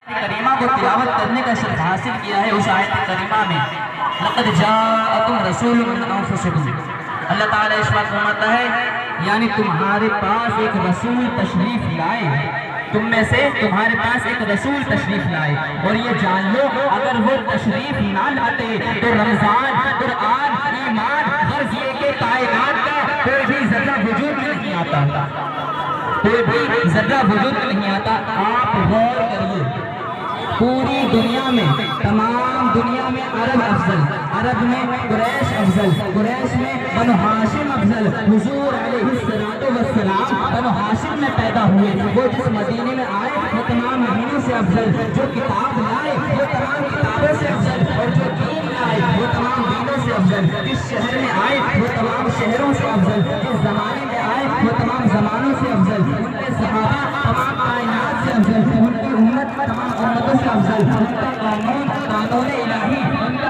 کریمہ کو تلاوت کرنے کا شرف حاصل کیا ہے اس آیت کریمہ میں لقد جاءکم رسول من انفسکم. اللہ تعالیٰ اس بات فرماتا ہے یعنی تمہارے پاس ایک رسول تشریف لائے، تم میں سے تمہارے پاس ایک رسول تشریف لائے. اور یہ جان لو اگر وہ تشریف نہ لاتے تو رمضان، قرآن، ایمان، غرض یہ کہ کائنات کا کوئی بھی ذرہ وجود میں نہیں آتا، کوئی بھی ذرہ وجود میں نہیں آتا. آپ غور کریے، پوری دنیا میں، تمام دنیا میں عرب افضل، عرب میں قریش افضل، قریش میں بنو ہاشم افضل. حضور علیہ السلام بنو ہاشم میں پیدا ہوئے. وہ جس مدینے میں آئے وہ تمام مدینوں سے افضل، جو کتاب لائے وہ تمام کتابوں سے افضل، اور جو دین لائے وہ تمام دینوں سے افضل. جس شہر میں آئے وہ تمام شہروں سے افضل، جس زمانے میں آئے وہ تمام زمانوں سے افضل. ان کے صحابہ تمام کائنات سے افضل، ان کی امت تمام امتوں سے افضل. ان کا قانون